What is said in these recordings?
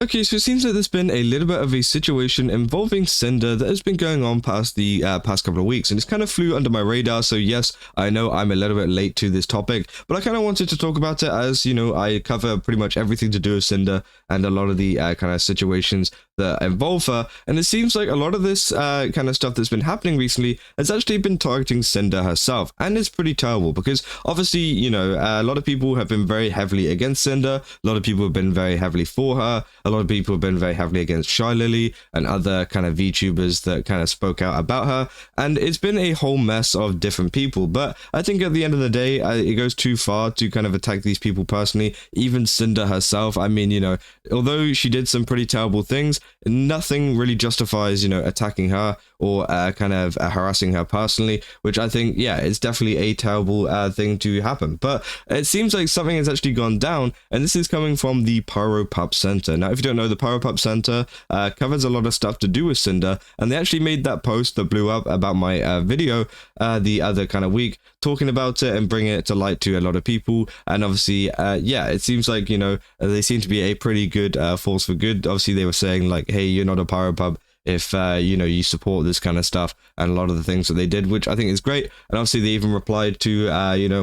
Okay, so it seems like there's been a little bit of a situation involving Cinder that has been going on past the past couple of weeks, and it's kind of flew under my radar. So yes, I know I'm a little bit late to this topic, but I kind of wanted to talk about it as, I cover pretty much everything to do with Cinder and a lot of the kind of situations that involve her. And it seems like a lot of this kind of stuff that's been happening recently has actually been targeting Cinder herself, and it's pretty terrible because obviously, a lot of people have been very heavily against Cinder, a lot of people have been very heavily for her, a lot of people have been very heavily against Shy Lily and other kind of VTubers that kind of spoke out about her, and it's been a whole mess of different people. But I think at the end of the day, it goes too far to kind of attack these people personally, even Cinder herself. I mean, although she did some pretty terrible things, nothing really justifies, attacking her or kind of harassing her personally, which I think, yeah, it's definitely a terrible thing to happen. But it seems like something has actually gone down, and this is coming from the Pyro Pup Center. Now, if you don't know, the Pyro Pup Center covers a lot of stuff to do with Cinder, and they actually made that post that blew up about my video the other kind of week, talking about it and bringing it to light to a lot of people. And obviously, yeah, it seems like, they seem to be a pretty good force for good. Obviously, they were saying like, hey, you're not a Pyro Pup if you support this kind of stuff, and a lot of the things that they did, which I think is great. And obviously they even replied to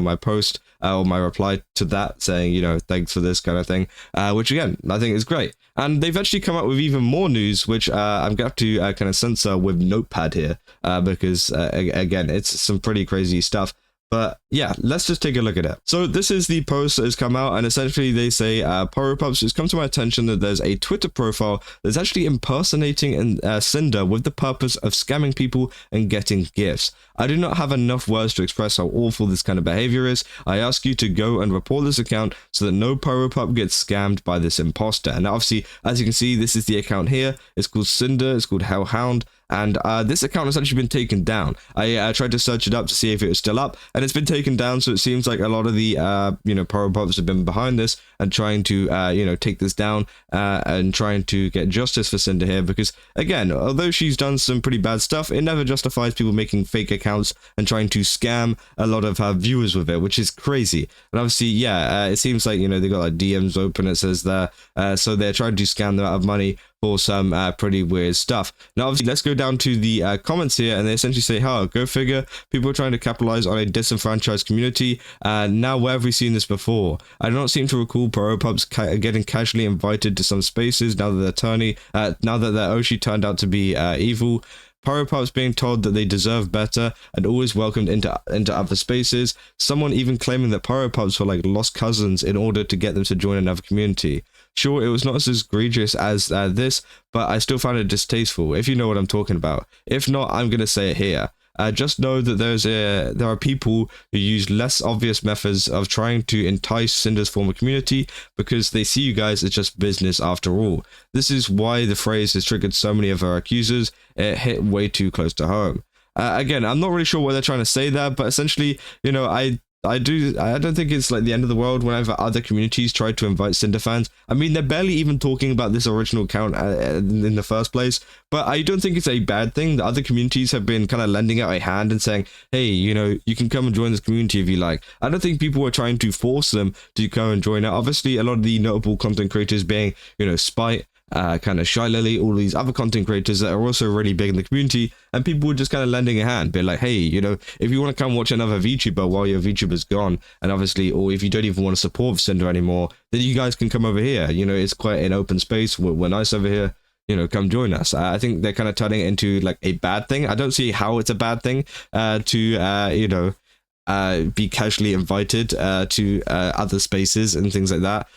my post or my reply to that, saying thanks for this kind of thing, which again I think is great. And they've actually come up with even more news, which I'm going to have to kind of censor with Notepad here, because again, it's some pretty crazy stuff. But yeah, let's just take a look at it. So this is the post that has come out, and essentially they say, Pyro Pups, it's come to my attention that there's a Twitter profile that's actually impersonating Cinder with the purpose of scamming people and getting gifts. I do not have enough words to express how awful this kind of behavior is. I ask you to go and report this account so that no Pyro Pup gets scammed by this imposter. And obviously, as you can see, this is the account here. It's called Cinder, it's called Hellhound. And this account has actually been taken down. I tried to search it up to see if it was still up, and it's been taken down. So it seems like a lot of the Pyro Pups have been behind this and trying to take this down and trying to get justice for Cinder here. Because again, although she's done some pretty bad stuff, it never justifies people making fake accounts and trying to scam a lot of her viewers with it, which is crazy. And obviously, yeah, it seems like they got like DMs open. It says there, so they're trying to scam them out of money for some pretty weird stuff. Now, obviously, let's go down to the comments here, and they essentially say, go figure, people are trying to capitalize on a disenfranchised community. Now, where have we seen this before? I do not seem to recall Pyro Pups getting casually invited to some spaces now that their Oshi turned out to be evil. Pyro Pups being told that they deserve better and always welcomed into other spaces. Someone even claiming that Pyro Pups were like lost cousins in order to get them to join another community. Sure, it was not as egregious as this, but I still found it distasteful, if you know what I'm talking about. If not, I'm going to say it here. Just know that there are people who use less obvious methods of trying to entice Cinder's former community because they see you guys as just business after all. This is why the phrase has triggered so many of our accusers. It hit way too close to home. Again, I'm not really sure what they're trying to say there, but essentially, I don't think it's like the end of the world whenever other communities try to invite Cinder fans. I mean, they're barely even talking about this original account in the first place, but I don't think it's a bad thing. The other communities have been kind of lending out a hand and saying, hey, you can come and join this community if you like. I don't think people are trying to force them to come and join. Now, obviously, a lot of the notable content creators being, Spite, kind of Shy Lily, all these other content creators that are also really big in the community, and people were just kind of lending a hand, be like, hey, if you want to come watch another VTuber while your VTuber's gone, and obviously, or if you don't even want to support Cinder anymore, then you guys can come over here. It's quite an open space. We're nice over here. Come join us. I think they're kind of turning it into like a bad thing. I don't see how it's a bad thing to be casually invited to other spaces and things like that.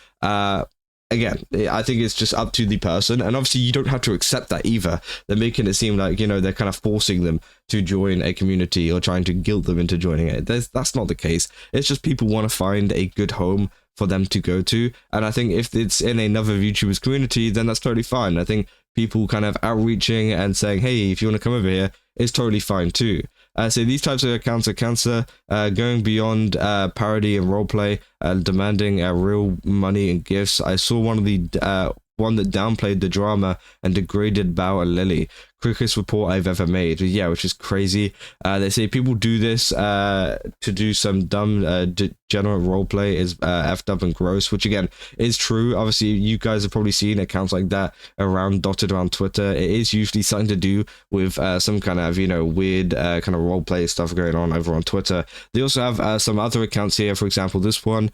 Again, I think it's just up to the person, and obviously you don't have to accept that either. They're making it seem like, they're kind of forcing them to join a community or trying to guilt them into joining it. That's not the case. It's just people want to find a good home for them to go to, and I think if it's in another VTuber's community, then that's totally fine. I think people kind of outreaching and saying, hey, if you want to come over here, is totally fine too. So these types of accounts are cancer, going beyond parody and roleplay, demanding real money and gifts. I saw one that downplayed the drama and degraded Bao and Lily. quickest report I've ever made. Yeah, which is crazy. They say people do this to do some dumb degenerate roleplay is effed up and gross, which again is true. Obviously, you guys have probably seen accounts like that dotted around Twitter. It is usually something to do with some kind of, weird kind of roleplay stuff going on over on Twitter. They also have some other accounts here, for example, this one,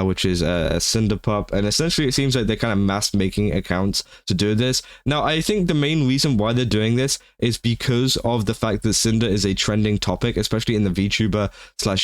which is a Sinder pup, and essentially it seems like they're kind of mass making accounts to do this. Now, I think the main reason why they're doing this is because of the fact that Sinder is a trending topic, especially in the VTuber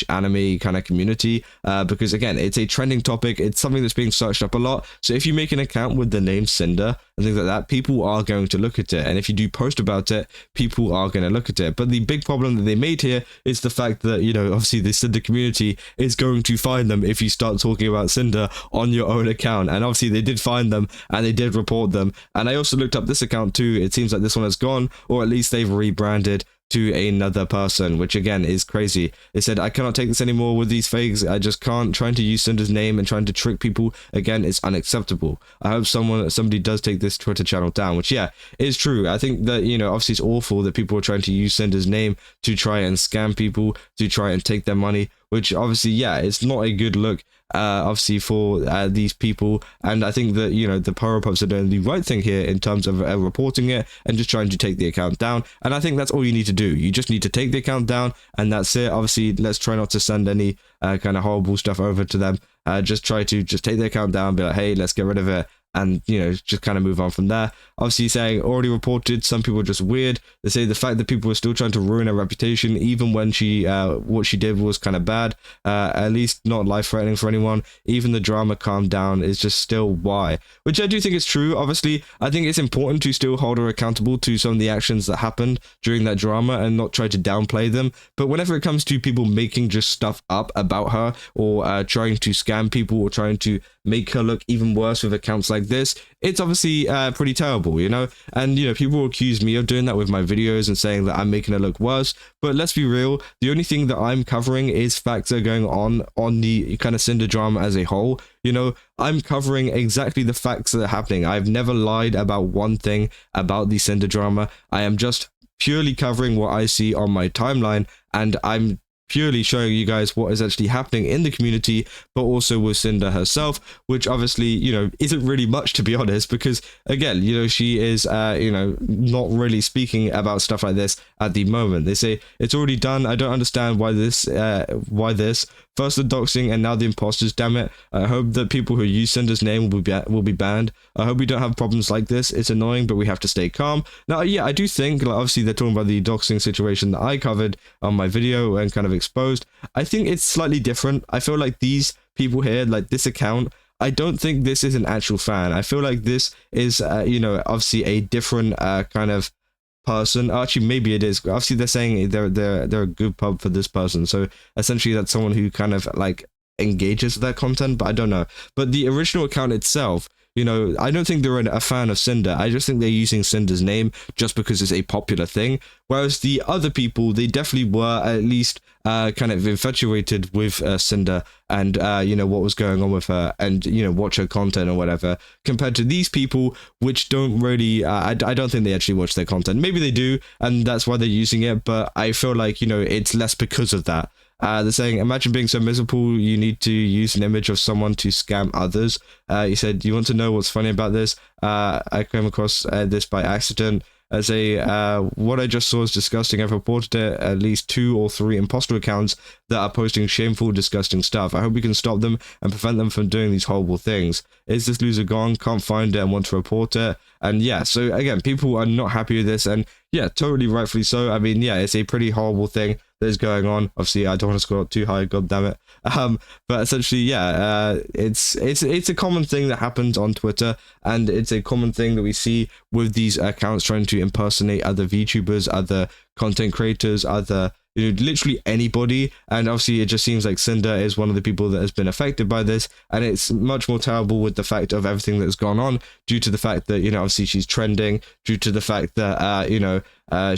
/ anime kind of community, because again, it's a trending topic. It's something that's being searched up a lot. So if you make an account with the name Sinder and things like that, people are going to look at it, and if you do post about it, people are going to look at it. But the big problem that they made here is the fact that, obviously the Sinder community is going to find them if you start talking about Sinder on your own account. And obviously they did find them and they did report them. And I also looked up this account too. It seems like this one has gone, or at least they've rebranded to another person, which again is crazy. They said, I cannot take this anymore with these fakes. I just can't. Trying to use Sinder's name and trying to trick people again is unacceptable. I hope somebody does take this Twitter channel down, which is true. I think that, obviously it's awful that people are trying to use Sinder's name to try and scam people, to try and take their money, which obviously, it's not a good look. Obviously for these people, and I think that the Pyro Pups are doing the right thing here in terms of reporting it and just trying to take the account down. And I think that's all you need to do. You just need to take the account down, and that's it. Obviously, let's try not to send any kind of horrible stuff over to them. Just try to take the account down, be like, hey, let's get rid of it, and just kind of move on from there. Obviously saying already reported, some people are just weird. They say the fact that people are still trying to ruin her reputation even when she what she did was kind of bad, at least not life-threatening for anyone. Even the drama calmed down is just still why, which I do think is true. Obviously I think it's important to still hold her accountable to some of the actions that happened during that drama and not try to downplay them. But whenever it comes to people making just stuff up about her, or trying to scam people, or trying to make her look even worse with accounts like this, it's obviously pretty terrible, and people accuse me of doing that with my videos and saying that I'm making it look worse. But let's be real, the only thing that I'm covering is facts that are going on the kind of Sinder drama as a whole. I'm covering exactly the facts that are happening. I've never lied about one thing about the Sinder drama. I am just purely covering what I see on my timeline, and I'm purely showing you guys what is actually happening in the community, but also with Sinder herself, which obviously, isn't really much, to be honest, because again, she is, not really speaking about stuff like this at the moment. They say it's already done. I don't understand why this, first the doxing and now the imposters, damn it. I hope that people who use Sinder's name will be banned. I hope we don't have problems like this. It's annoying, but we have to stay calm. Now, I do think, obviously they're talking about the doxing situation that I covered on my video and kind of exposed. I think it's slightly different. I feel like these people here, like this account, I don't think this is an actual fan. I feel like this is, obviously a different kind of person. Actually, maybe it is. Obviously, they're saying they're a good pub for this person. So essentially, that's someone who kind of like engages with their content. But I don't know. But the original account itself, I don't think they're a fan of Sinder. I just think they're using Sinder's name just because it's a popular thing. Whereas the other people, they definitely were at least kind of infatuated with Sinder and, what was going on with her and, watch her content or whatever, compared to these people, which don't really, I don't think they actually watch their content. Maybe they do, and that's why they're using it, but I feel like, it's less because of that. They're saying, imagine being so miserable you need to use an image of someone to scam others. He said, you want to know what's funny about this? I came across this by accident. As what I just saw is disgusting. I've reported it at least 2 or 3 imposter accounts that are posting shameful, disgusting stuff. I hope we can stop them and prevent them from doing these horrible things. Is this loser gone? Can't find it and want to report it. And so again, people are not happy with this, and totally rightfully so. I mean, it's a pretty horrible thing that is going on. Obviously, I don't want to score up too high, god damn it. But essentially, it's a common thing that happens on Twitter, and it's a common thing that we see with these accounts trying to impersonate other VTubers, other content creators, other literally anybody. And obviously it just seems like Sinder is one of the people that has been affected by this, and it's much more terrible with the fact of everything that's gone on, due to the fact that obviously she's trending, due to the fact that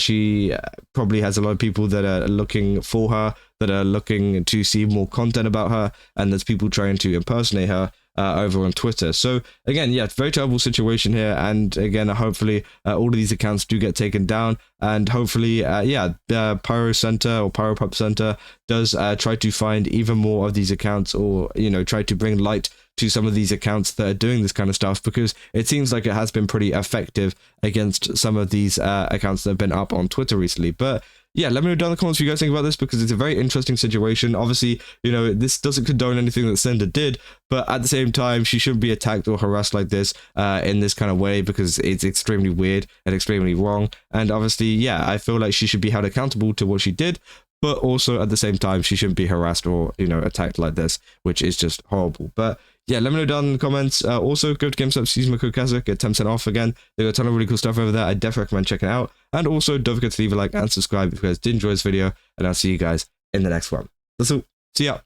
she probably has a lot of people that are looking for her, that are looking to see more content about her, and there's people trying to impersonate her. over on Twitter. So again, yeah, very terrible situation here, and again, hopefully all of these accounts do get taken down, and hopefully Pyro Center or Pyro Pup Center does try to find even more of these accounts, or try to bring light to some of these accounts that are doing this kind of stuff, because it seems like it has been pretty effective against some of these accounts that have been up on Twitter recently. But yeah, let me know down in the comments what you guys think about this, because it's a very interesting situation. Obviously, this doesn't condone anything that Sinder did, but at the same time, she shouldn't be attacked or harassed like this in this kind of way, because it's extremely weird and extremely wrong. And obviously, yeah, I feel like she should be held accountable to what she did, but also at the same time, she shouldn't be harassed or, attacked like this, which is just horrible. But yeah, let me know down in the comments. Also, go to GameStop, use my code Kazakh, get 10% off again. They got a ton of really cool stuff over there. I definitely recommend checking it out. And also, don't forget to leave a like and subscribe if you guys did enjoy this video. And I'll see you guys in the next one. That's all. See ya.